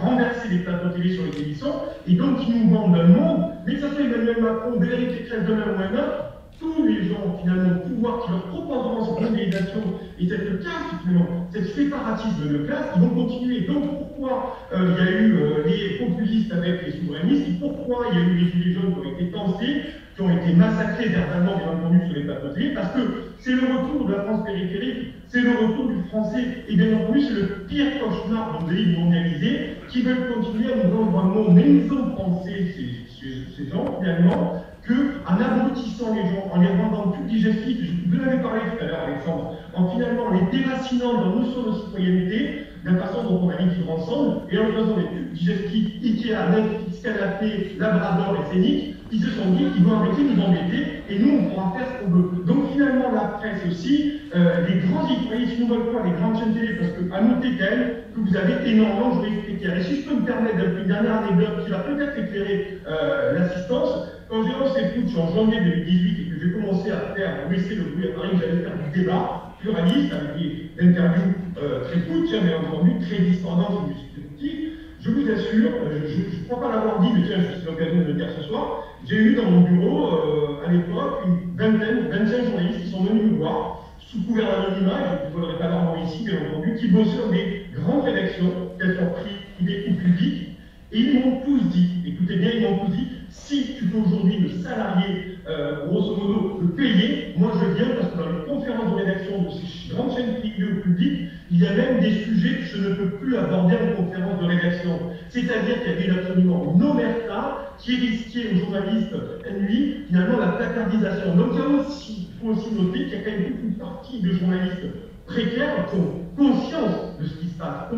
renverser les plateaux télé sur lesquels ils sont, et donc ils nous vendent un monde, mais que ça soit Emmanuel Macron, Valérie Pécresse, demain ou un autre, tous les gens, finalement, le pouvoir qui leur proposeront cette mondialisation et cette caste, finalement, cette séparatisme de classe, ils vont continuer. Donc pourquoi il y a eu les populistes avec les souverainistes, et pourquoi il y a eu les gilets jaunes qui ont été pensés, qui ont été massacrés verbalement, bien entendu, sur les plateaux télé, parce que c'est le retour de la France périphérique, c'est le retour du français, et bien entendu, c'est le pire cauchemar de pays mondialisés qui veulent continuer à nous vendre un monde. Mais ils ont pensé, ces gens, finalement, qu'en abrutissant les gens, en les rendant plus digestifs, vous en avez parlé tout à l'heure, Alexandre, en finalement les déracinant dans nos notion de citoyenneté, de la façon dont on va vivre ensemble, et en faisant des pubs digestifs, Ikea, Netflix, canapé, Labrador et Scénic, ils se sont dit qu'ils vont arrêter de nous embêter, et nous, on pourra faire ce qu'on veut. Donc finalement, la presse aussi, les grands citoyens, si nous veulent pas les grandes chaînes télé, parce que, à noter quand même que vous avez énormément de journalistes précaires. Et si je peux me permettre une dernière anecdote qui va peut-être éclairer l'assistance, quand j'ai lancé Putsch en janvier 2018 et que j'ai commencé à faire laisser le bruit à Paris, j'allais faire du débat pluraliste avec des interviews très Putsch, bien entendu, très discordantes et multipliées. Je vous assure, je ne crois pas l'avoir dit, mais tiens, c'est l'occasion de le dire ce soir, j'ai eu dans mon bureau, à l'époque, une 25 journalistes qui sont venus me voir, sous couvert d'anonymat, je ne voudrais pas leur nom ici, bien entendu, qui bossaient dans des grandes rédactions, qu'elles soient privées ou publiques, et ils m'ont tous dit, écoutez bien, ils m'ont tous dit, si tu peux aujourd'hui le salarié, grosso modo, le payer, moi je viens parce que dans les conférences de rédaction de ces grandes chaînes privées ou publiques, il y a même des sujets que je ne peux plus aborder en conférence de rédaction. C'est-à-dire qu'il y avait absolument une omerta qui risquait aux journalistes NUI, finalement, la placardisation. Donc il faut aussi noter qu'il y a quand même toute une partie de journalistes précaires qui ont conscience de ce qui se passe,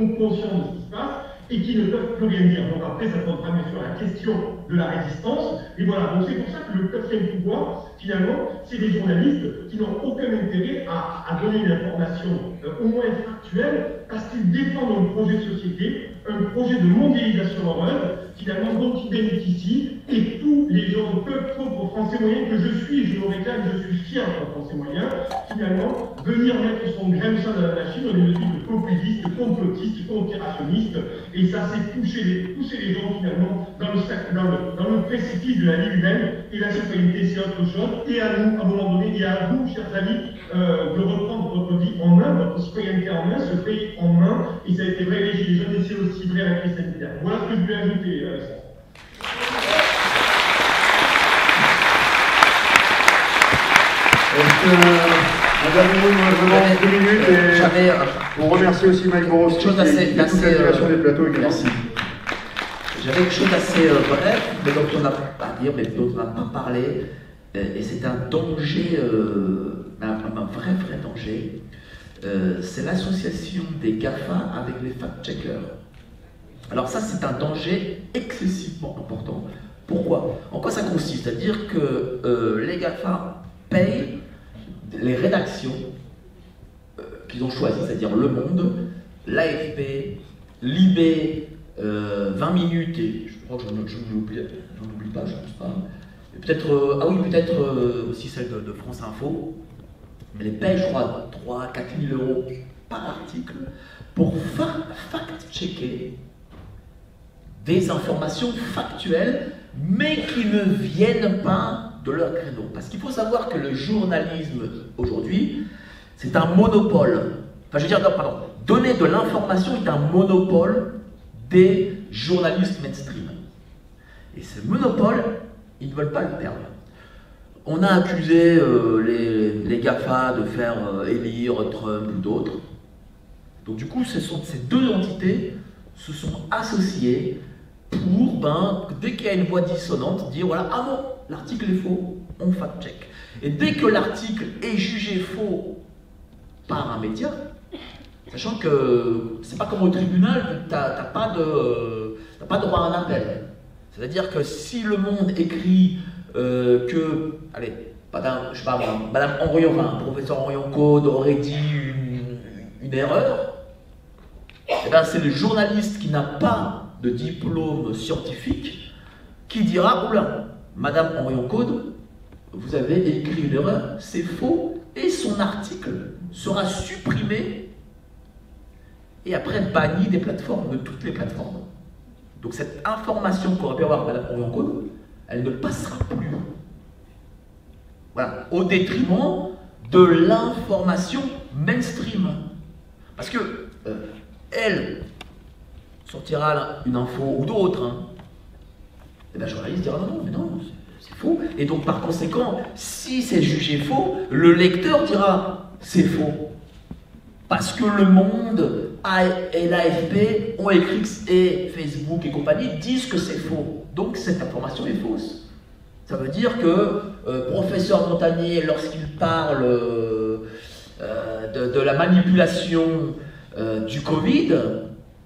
et qui ne peuvent plus rien dire. Donc après, ça posera bien sûr la question de la résistance. Et voilà, donc c'est pour ça que le quatrième pouvoir, finalement, c'est des journalistes qui n'ont aucun intérêt à donner une information au moins factuelle, parce qu'ils défendent un projet de société, un projet de mondialisation heureuse, finalement, dont ils bénéficient, et tous les gens, peuples pauvres français moyens que je suis, je me réclame, je suis fier d'un français moyen, finalement, venir mettre son grain de sang dans la machine dans une logique de populistes, de complotistes, conspirationnistes, et ça c'est pousser les gens finalement dans le précipice de la vie humaine, et la citoyenneté c'est autre chose, et à nous, à un moment donné, et à vous, chers amis, de reprendre votre vie en main, votre citoyenneté en main, ce pays en main, et ça a été vrai les gilets jaunes, et c'est aussi vrai la crise sanitaire. Voilà ce que je voulais ajouter, ça. Un dernier mot, moi, 2 minutes, et on remercie aussi Mike Borowski qui est toute l'animation des plateaux également. Merci. J'avais quelque chose d'assez bref, mais dont on n'a pas à dire, mais dont on n'a pas parlé, et c'est un danger, un vrai danger. C'est l'association des GAFA avec les fact-checkers. Alors ça, c'est un danger excessivement important. Pourquoi? En quoi ça consiste? C'est-à-dire que les GAFA payent les rédactions qu'ils ont choisies, c'est-à-dire Le Monde, l'AFP, Libé, 20 minutes, et je crois que j'en oublie pas, je ne pense pas. Peut-être aussi celle de France Info. Mais les payent, je crois, 3 000 à 4 000 euros par article pour fact-checker des informations factuelles, mais qui ne viennent pas de leur créneau. Parce qu'il faut savoir que le journalisme, aujourd'hui, c'est un monopole. Enfin, je veux dire, non, pardon, donner de l'information est un monopole des journalistes mainstream. Et ce monopole, ils ne veulent pas le perdre. On a accusé les GAFA de faire élire Trump ou d'autres. Donc du coup, ces deux entités se sont associées pour, dès qu'il y a une voix dissonante, dire voilà, ah non, l'article est faux, on fact-check. Et dès que l'article est jugé faux par un média, sachant que c'est pas comme au tribunal, tu n'as pas de droit à un appel. C'est-à-dire que si Le Monde écrit que, allez, je sais pas, Madame Henrion, professeur Henrion Code aurait dit une erreur, eh bien c'est le journaliste qui n'a pas de diplôme scientifique qui dira oula, Madame Henrion Code, vous avez écrit une erreur, c'est faux, et son article sera supprimé et après banni des plateformes, de toutes les plateformes. Donc cette information qu'aurait pu avoir Madame Henrion Code, elle ne passera plus. Voilà, au détriment de l'information mainstream. Parce que elle sortira une info ou d'autres, et bien le journaliste dira non, mais non, c'est faux. Et donc par conséquent, si c'est jugé faux, le lecteur dira c'est faux. Parce que Le Monde et l'AFP ont écrit et Facebook et compagnie disent que c'est faux. Donc cette information est fausse. Ça veut dire que professeur Montagnier, lorsqu'il parle de la manipulation du Covid,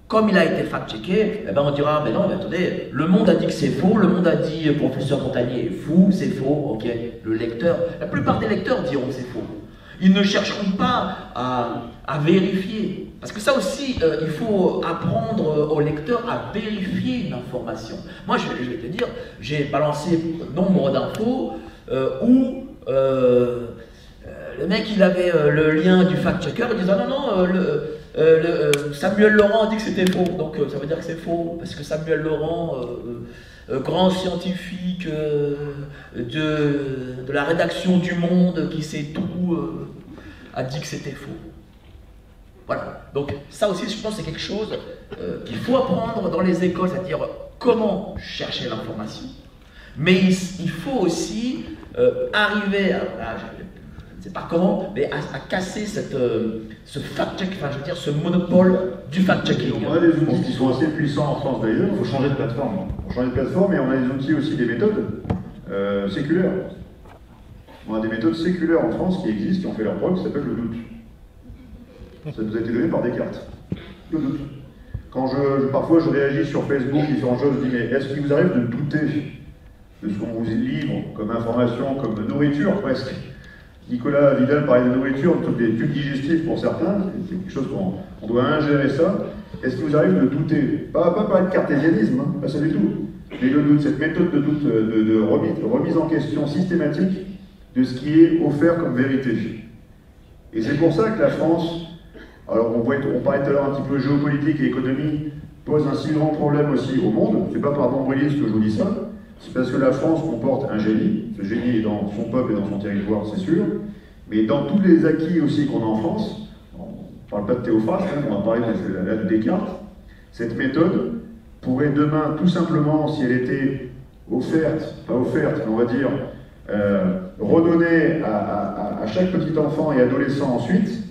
comme il a été fact-checké, eh ben on dira, mais non, mais attendez, Le Monde a dit que c'est faux, Le Monde a dit professeur Montagnier est fou, c'est faux, ok. Le lecteur, la plupart des lecteurs diront que c'est faux. Ils ne chercheront pas à vérifier. Parce que ça aussi, il faut apprendre aux lecteurs à vérifier une information. Moi, je vais te dire, j'ai balancé nombre d'infos où le mec, il avait le lien du fact-checker, il disait non, Samuel Laurent a dit que c'était faux. Donc ça veut dire que c'est faux, parce que Samuel Laurent, grand scientifique de la rédaction du Monde, qui sait tout, a dit que c'était faux. Voilà, donc ça aussi je pense que c'est quelque chose qu'il faut apprendre dans les écoles, c'est-à-dire comment chercher l'information. Mais il faut aussi arriver je ne sais pas comment, mais à casser ce fact-check, enfin je veux dire ce monopole du fact-checking. On a des outils qui sont assez puissants en France d'ailleurs. Il faut changer de plateforme. Il faut changer de plateforme, et on a des outils aussi, des méthodes séculaires. On a des méthodes séculaires en France qui existent, qui ont fait leur preuve, qui s'appellent le doute. Ça nous a été donné par Descartes. Le doute. Quand parfois je réagis sur Facebook, différentes choses, je dis mais est-ce qu'il vous arrive de douter de ce qu'on vous livre comme information, comme nourriture presque? Nicolas Vidal parlait de nourriture, toutes les tubes digestifs pour certains, c'est quelque chose qu'on doit ingérer ça. Est-ce qu'il vous arrive de douter? Pas de cartésianisme, pas ça du tout. Mais le doute, cette méthode de doute, de remise en question systématique de ce qui est offert comme vérité. Et c'est pour ça que la France, alors on parlait tout à l'heure un petit peu géopolitique et économie, pose un si grand problème aussi au monde. C'est pas par nombrilisme que je vous dis ça, c'est parce que la France comporte un génie. Ce génie est dans son peuple et dans son territoire, c'est sûr, mais dans tous les acquis aussi qu'on a en France, on ne parle pas de théophraste, on va parler de Descartes, cette méthode pourrait demain, tout simplement, si elle était offerte, pas offerte, mais on va dire, redonner à chaque petit enfant et adolescent ensuite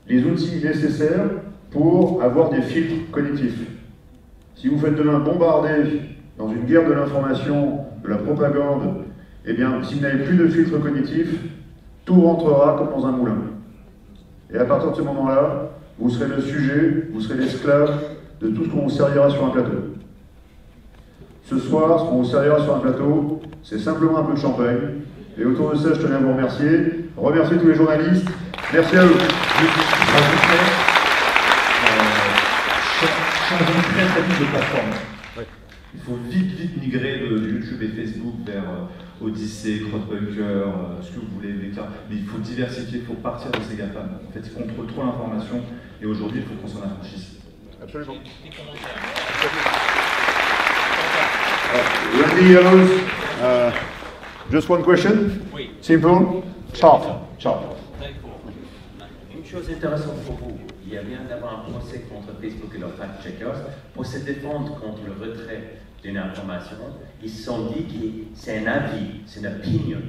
les outils nécessaires pour avoir des filtres cognitifs. Si vous faites demain bombarder dans une guerre de l'information, de la propagande, eh bien, si vous n'avez plus de filtres cognitifs, tout rentrera comme dans un moulin. Et à partir de ce moment-là, vous serez le sujet, vous serez l'esclave de tout ce qu'on vous servira sur un plateau. Ce soir, ce qu'on vous servira sur un plateau, c'est simplement un peu de champagne. Et autour de ça, je tenais à vous remercier. Remercier tous les journalistes. Merci à eux. Changeons très vite de plateforme. Il faut vite migrer de YouTube et Facebook vers Odyssey, Crowdbunker, ce que vous voulez, Vector. Mais il faut diversifier, il faut partir de ces GAFAM. En fait, ils contrôlent trop l'information et aujourd'hui, il faut qu'on s'en affranchisse. Absolument. Randy Yellows, just one question. Oui. Simple. Sharp. Une chose intéressante pour vous, il y a bien d'avoir un procès contre Facebook et leurs fact-checkers pour se défendre contre le retrait d'une information. Ils se sont dit que c'est un avis, c'est une opinion.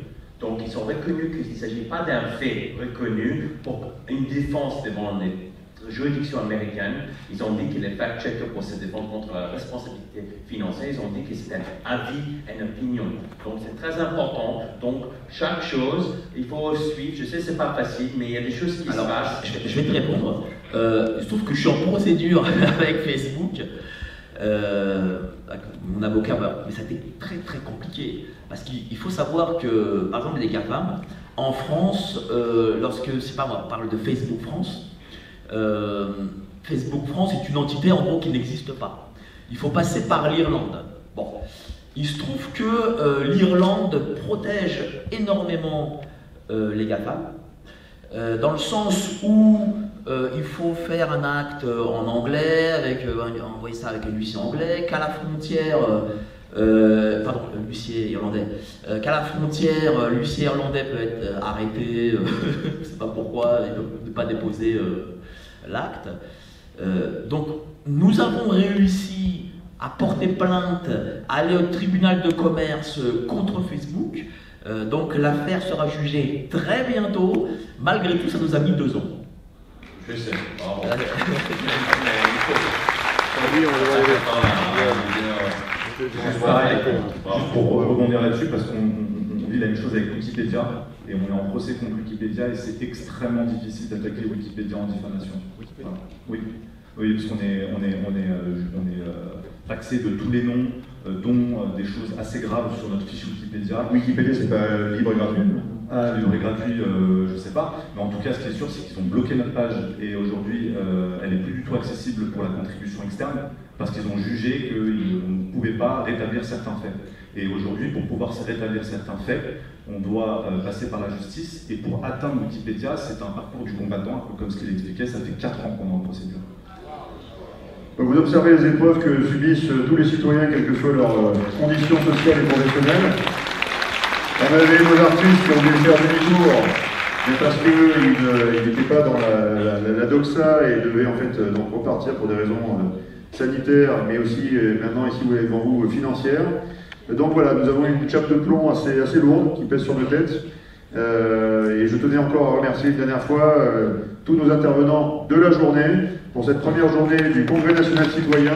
Donc ils ont reconnu qu'il ne s'agit pas d'un fait reconnu pour une défense devant les juridictions américaines. Ils ont dit que les fact-checkers pour se défendre contre la responsabilité financière, ils ont dit que c'est un avis, une opinion. Donc c'est très important. Donc chaque chose, il faut suivre. Je sais que c'est pas facile, mais il y a des choses qui se passent. Je vais te répondre. Je trouve que je suis en procédure avec Facebook. Mon avocat, mais ça a été très compliqué. Parce qu'il faut savoir que, par exemple, les GAFAM, en France, lorsque, c'est pas moi, on parle de Facebook France, Facebook France est une entité en gros qui n'existe pas. Il faut passer par l'Irlande. Bon, il se trouve que l'Irlande protège énormément les GAFAM, dans le sens où il faut faire un acte en anglais, envoyer ça avec un huissier anglais, qu'à la frontière, pardon, l'huissier irlandais, qu'à la frontière, l'huissier irlandais peut être arrêté, je ne sais pas pourquoi, il ne peut pas déposer l'acte. Donc nous avons réussi à porter plainte, à aller au tribunal de commerce contre Facebook. Donc l'affaire sera jugée très bientôt. Malgré tout, ça nous a mis 2 ans. Je sais. Bravo. Juste pour rebondir là-dessus, parce qu'on vit la même chose avec Wikipédia, et on est en procès contre Wikipédia, et c'est extrêmement difficile d'attaquer Wikipédia en diffamation. Voilà. Oui, parce qu'on est taxé de tous les noms, dont des choses assez graves sur notre fiche Wikipédia. Wikipédia, c'est pas libre et gratuit? Libre et gratuit, je sais pas. Mais en tout cas, ce qui est sûr, c'est qu'ils ont bloqué notre page et aujourd'hui, elle n'est plus du tout accessible pour la contribution externe parce qu'ils ont jugé qu'on ne pouvait pas rétablir certains faits. Et aujourd'hui, pour pouvoir rétablir certains faits, on doit passer par la justice. Et pour atteindre Wikipédia, c'est un parcours du combattant, un peu comme ce qu'il expliquait, ça fait 4 ans qu'on est en procédure. Vous observez les épreuves que subissent tous les citoyens, quelles que soient leurs conditions sociales et professionnelles. On avait nos artistes qui ont dû faire demi-tour, mais parce qu'ils n'étaient pas dans la doxa et devaient en fait donc repartir pour des raisons sanitaires, mais aussi maintenant ici devant vous financières. Donc voilà, nous avons une chape de plomb assez lourde qui pèse sur nos têtes. Et je tenais encore à remercier une dernière fois tous nos intervenants de la journée pour cette première journée du Congrès national citoyen.